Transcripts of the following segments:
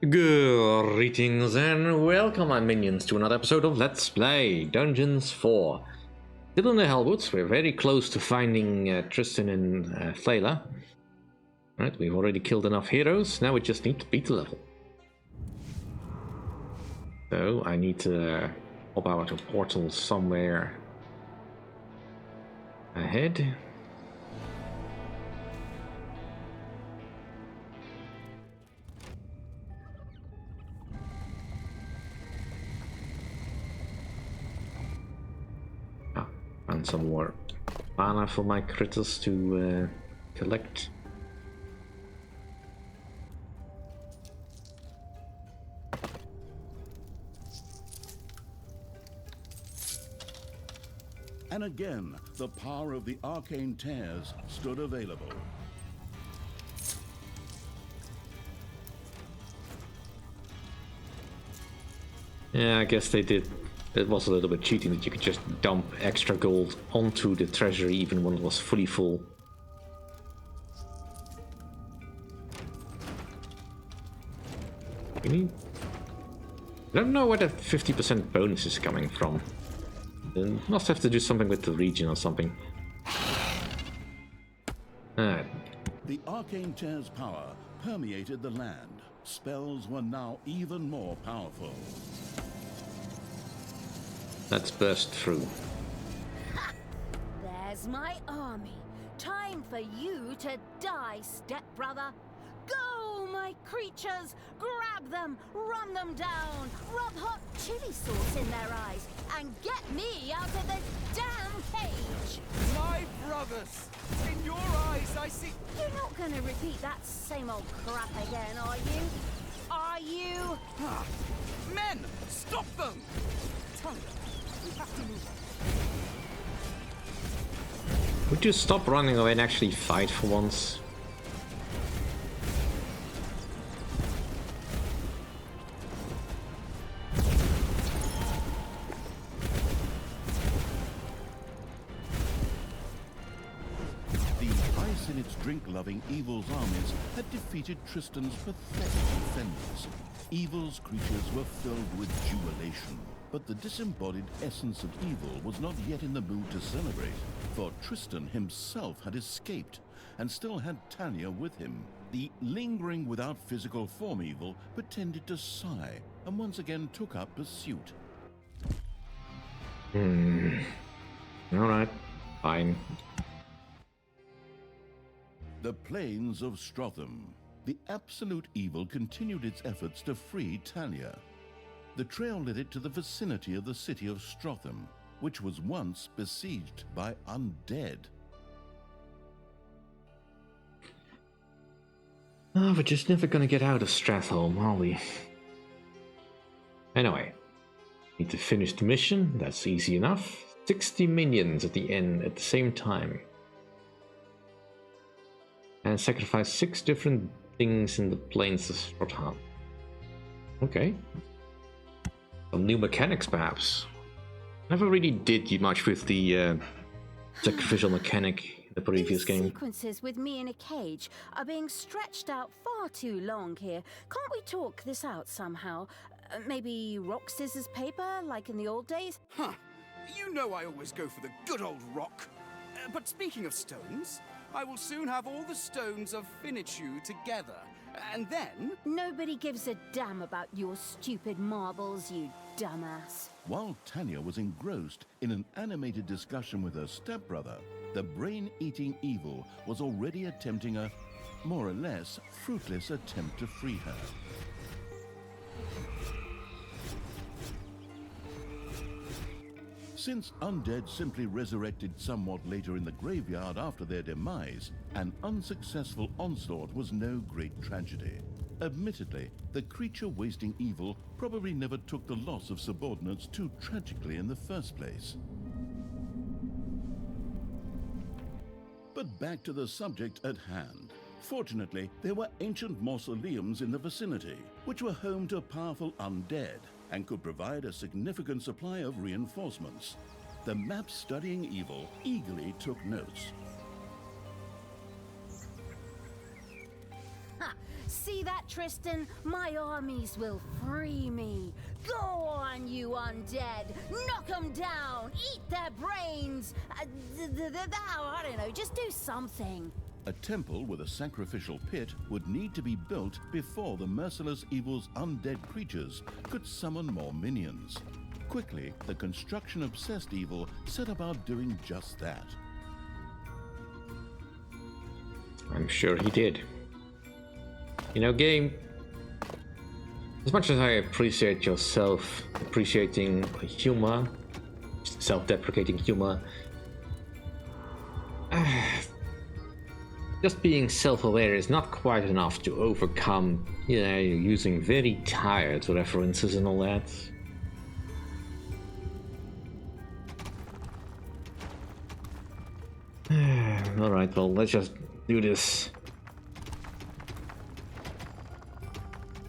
Greetings and welcome, my minions, to another episode of Let's Play Dungeons 4. Still in the Hellwoods, we're very close to finding Tristan and Thalya. Right, we've already killed enough heroes, now we just need to beat the level. So, I need to pop out a portal somewhere ahead. And some more mana for my critters to collect. And again, the power of the arcane tears stood available. Yeah, I guess they did. It was a little bit cheating that you could just dump extra gold onto the treasury even when it was fully full. I don't know where that 50% bonus is coming from. It must have to do something with the region or something. The arcane tear's power permeated the land. Spells were now even more powerful. Let's burst through. There's my army. Time for you to die, stepbrother. Go, my creatures! Grab them, run them down, rub hot chili sauce in their eyes, and get me out of this damn cage! My brothers! In your eyes, I see... You're not gonna repeat that same old crap again, are you? Are you? Men! Stop them! Thalya, we have to move on. Would you stop running away and actually fight for once? Drink-loving Evil's armies had defeated Tristan's pathetic defenders. Evil's creatures were filled with jubilation, but the disembodied essence of Evil was not yet in the mood to celebrate, for Tristan himself had escaped and still had Thalya with him. The lingering without physical form Evil pretended to sigh and once again took up pursuit. Alright, fine. The plains of Strotham. The absolute evil continued its efforts to free Thalya. The trail led it to the vicinity of the city of Strotham, which was once besieged by undead. Oh, we're just never gonna get out of Stratholme, are we? Anyway, need to finish the mission. That's easy enough. 60 minions at the end at the same time. And sacrifice 6 different things in the plains of Strotham. Okay. Some new mechanics, perhaps. Never really did much with the sacrificial mechanic in the previous game. Sequences with me in a cage are being stretched out far too long here. Can't we talk this out somehow? Maybe rock, scissors, paper, like in the old days? Huh. You know I always go for the good old rock. But speaking of stones, I will soon have all the stones of Finichu together, and then... Nobody gives a damn about your stupid marbles, you dumbass. While Thalya was engrossed in an animated discussion with her stepbrother, the brain-eating Evil was already attempting a, more or less, fruitless attempt to free her. Since undead simply resurrected somewhat later in the graveyard after their demise, an unsuccessful onslaught was no great tragedy. Admittedly, the creature-wasting Evil probably never took the loss of subordinates too tragically in the first place. But back to the subject at hand. Fortunately, there were ancient mausoleums in the vicinity, which were home to powerful undead, and could provide a significant supply of reinforcements. The map-studying Evil eagerly took notes. See that, Tristan? My armies will free me. Go on, you undead. Knock them down. Eat their brains. I don't know, just do something. A temple with a sacrificial pit would need to be built before the merciless evil's undead creatures could summon more minions. Quickly, the construction-obsessed evil set about doing just that. I'm sure he did. You know, game, as much as I appreciate yourself appreciating humor, self-deprecating humor, just being self-aware is not quite enough to overcome, you know, using very tired references and all that. Alright, well, let's just do this.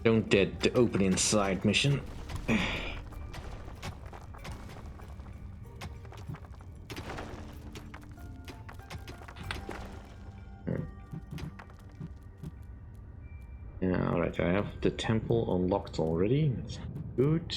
Don't dead the open inside mission. Yeah, alright, I have the temple unlocked already. That's good.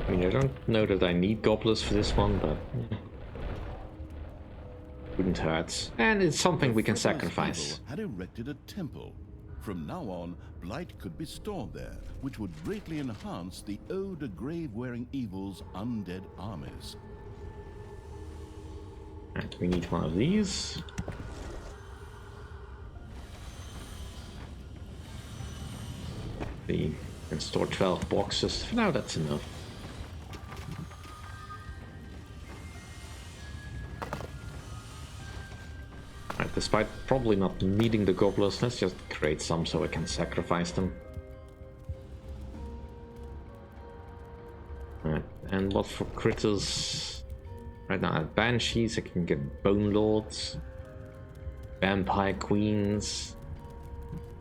I mean, I don't know that I need gobblers for this one, but wouldn't hurt. And it's something we can sacrifice. Evil had erected a temple. From now on, blight could be stored there, which would greatly enhance the ode to grave-wearing evil's undead armies. And we need one of these. We can store 12 boxes. For now, that's enough. Right, despite probably not needing the gobblers, let's just create some so I can sacrifice them. Right, and what for critters? Right now, at Banshees, I can get Bone Lords, Vampire Queens.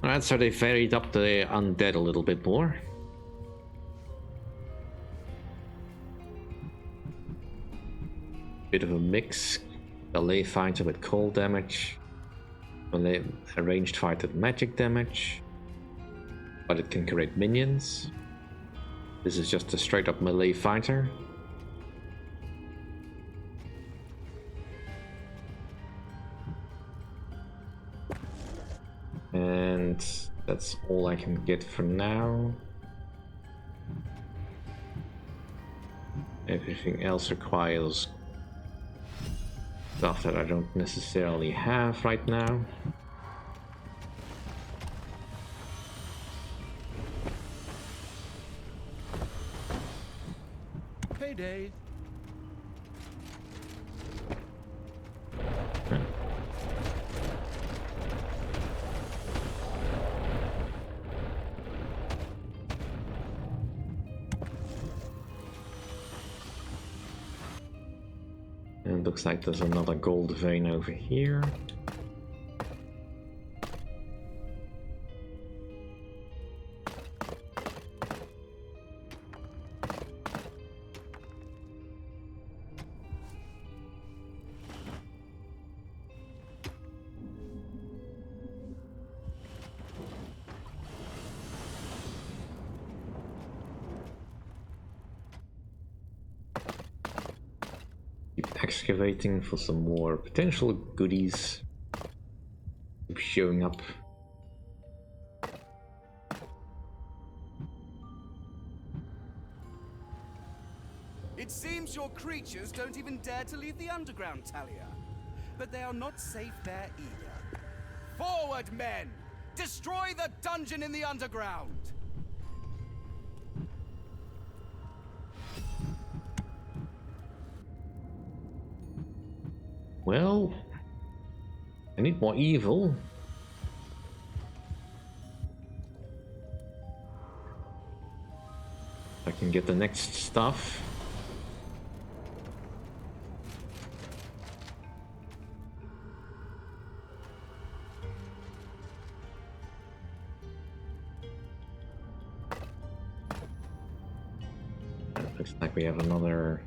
Alright, so they varied up the undead a little bit more. Bit of a mix. Melee fighter with cold damage. Melee ranged fighter with magic damage. But it can create minions. This is just a straight up melee fighter. And that's all I can get for now. Everything else requires stuff that I don't necessarily have right now. Payday! And looks like there's another gold vein over here. Keep excavating for some more potential goodies. keep showing up. It seems your creatures don't even dare to leave the underground, Thalya. But they are not safe there either. Forward, men! Destroy the dungeon in the underground! Well, I need more evil. I can get the next stuff. Looks like we have another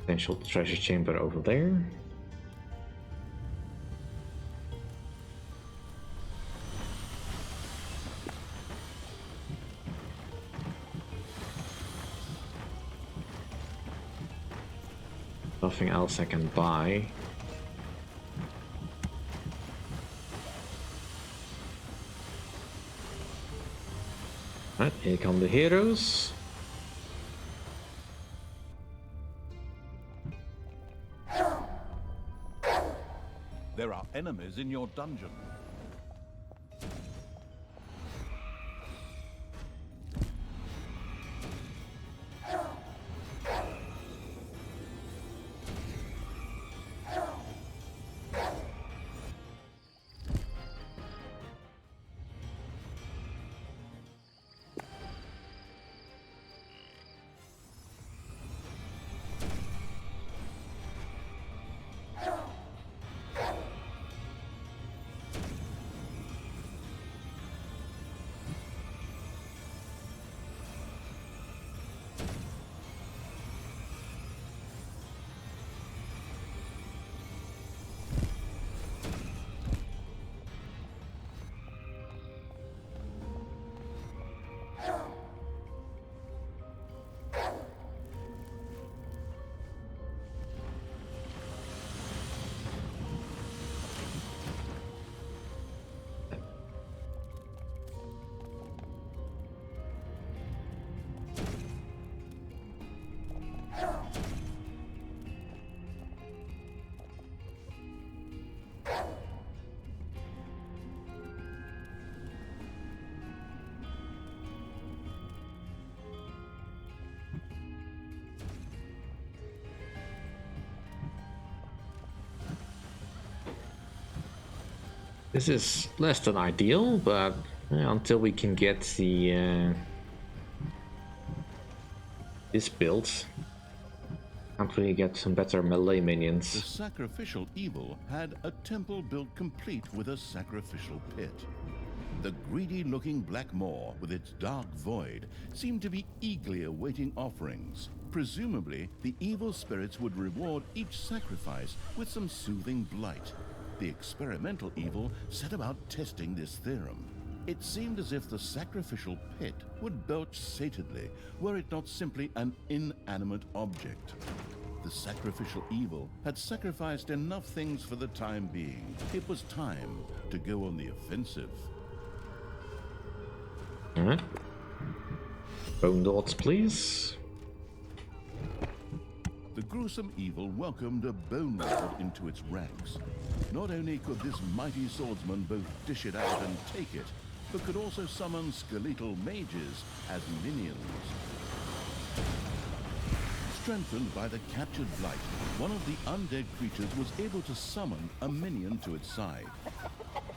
potential treasure chamber over there. Nothing else I can buy. Alright, here come the heroes. There are enemies in your dungeon. This is less than ideal, but until we can get the this build, can't really get some better melee The minions. sacrificial evil had a temple built complete with a sacrificial pit. The greedy-looking black maw with its dark void seemed to be eagerly awaiting offerings. Presumably, the evil spirits would reward each sacrifice with some soothing blight. The experimental evil set about testing this theorem. It seemed as if the sacrificial pit would belch satedly were it not simply an inanimate object. The sacrificial evil had sacrificed enough things for the time being. It was time to go on the offensive. Alright. Bone dots, please. The gruesome evil welcomed a bone lord into its ranks. Not only could this mighty swordsman both dish it out and take it, but could also summon skeletal mages as minions. Strengthened by the captured blight, one of the undead creatures was able to summon a minion to its side.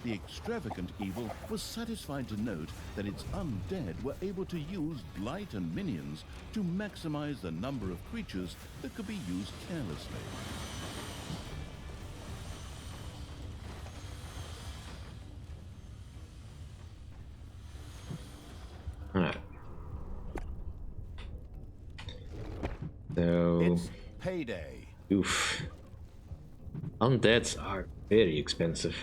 The extravagant evil was satisfied to note that its undead were able to use blight and minions to maximize the number of creatures that could be used carelessly. Alright. So, It's payday. oof. Undeads are very expensive.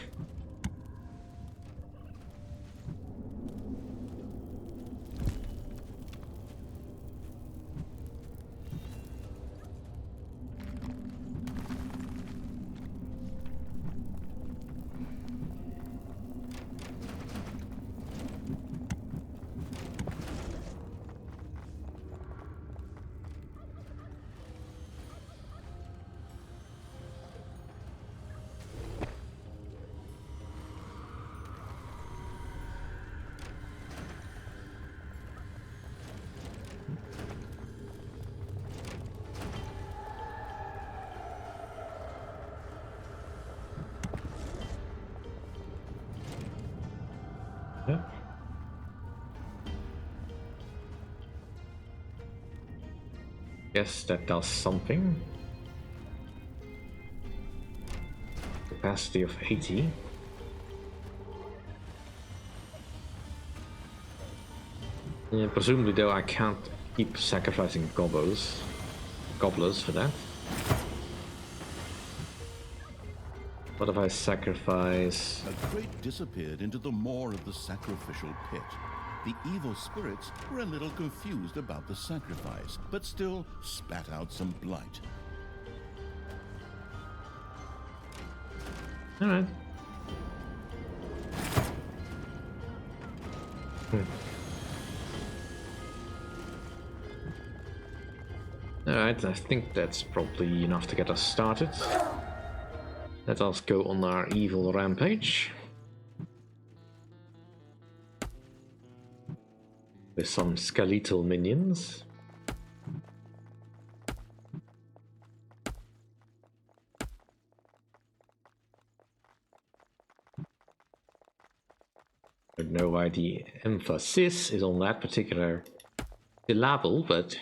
Guess that does something. Capacity of 80. Yeah, presumably though I can't keep sacrificing gobblers for that. What if I sacrifice... A crate disappeared into the maw of the sacrificial pit. The evil spirits were a little confused about the sacrifice, but still spat out some blight. Alright. Alright, I think that's probably enough to get us started. Let us go on our evil rampage. With some skeletal minions. I don't know why the emphasis is on that particular syllable, but...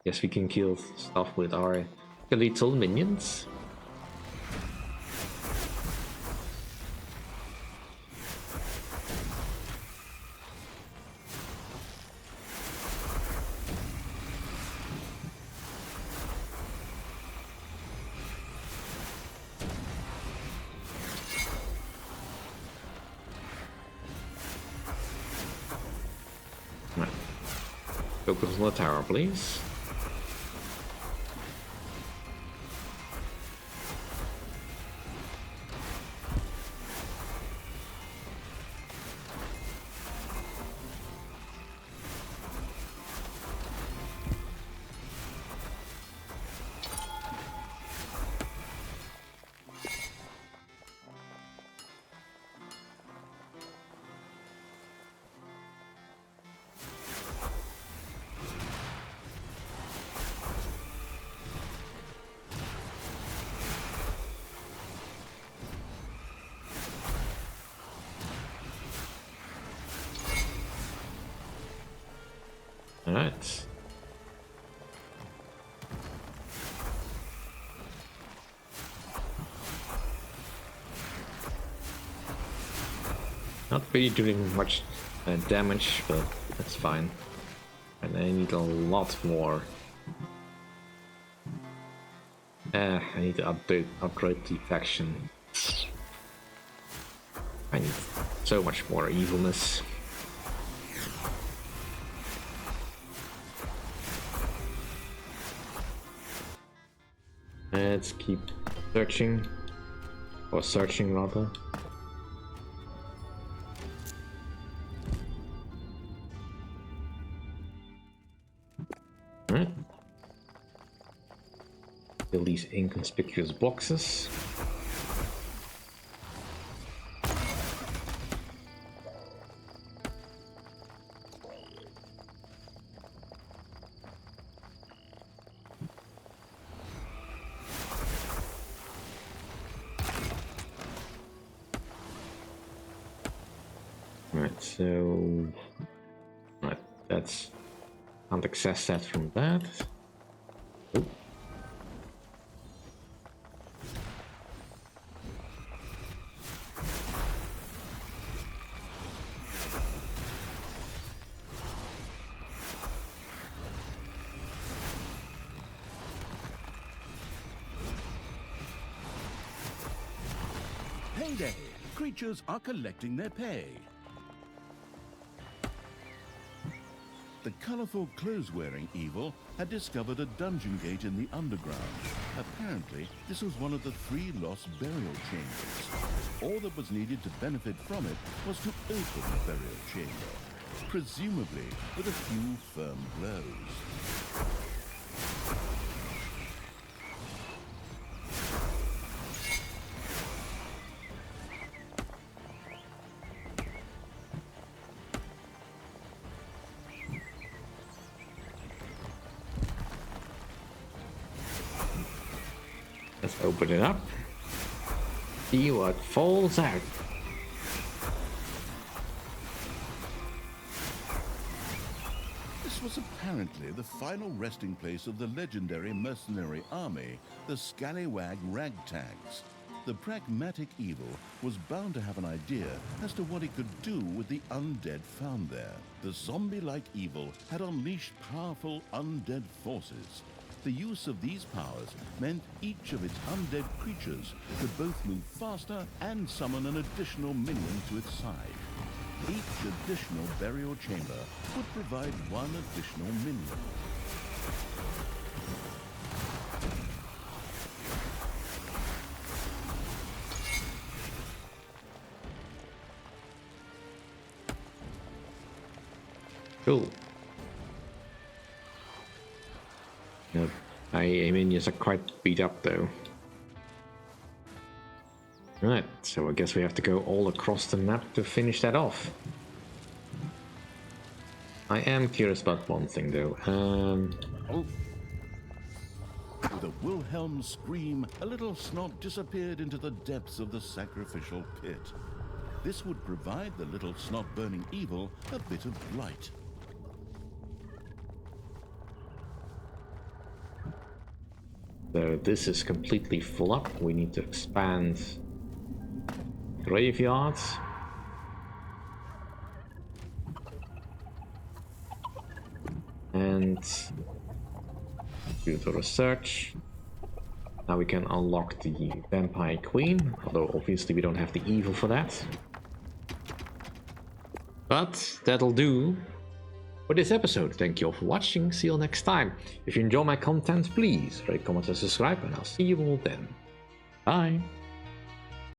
Yes, we can kill stuff with our skeletal minions. Right. Focus on the tower, please. Alright. Not really doing much damage, but that's fine. And I need a lot more. I need to upgrade the faction. I need so much more evilness. Let's keep searching, or searching rather. Alright. Fill these inconspicuous boxes. Right, so right, that's can't access that from that. Oh. Payday! Creatures are collecting their pay. The colorful clothes-wearing evil had discovered a dungeon gate in the underground. Apparently, this was one of the 3 lost burial chambers. All that was needed to benefit from it was to open the burial chamber, presumably with a few firm blows. Let's open it up. See what falls out. was apparently the final resting place of the legendary mercenary army, the Scallywag Ragtags. The pragmatic evil was bound to have an idea as to what it could do with the undead found there. The zombie-like evil had unleashed powerful undead forces. The use of these powers meant each of its undead creatures could both move faster and summon an additional minion to its side. Each additional burial chamber would provide one additional minion. Cool. Yep. My minions are quite beat up though. Right, so I guess we have to go all across the map to finish that off. I am curious about one thing though. With a Wilhelm scream, a little snob disappeared into the depths of the sacrificial pit. This would provide the little snot-burning evil a bit of light. So this is completely full up. We need to expand graveyards. And do the research. Now we can unlock the Vampire Queen, although obviously we don't have the evil for that. But that'll do for this episode. Thank you all for watching. See you all next time. If you enjoy my content, please rate, comment, and subscribe, and I'll see you all then. Bye.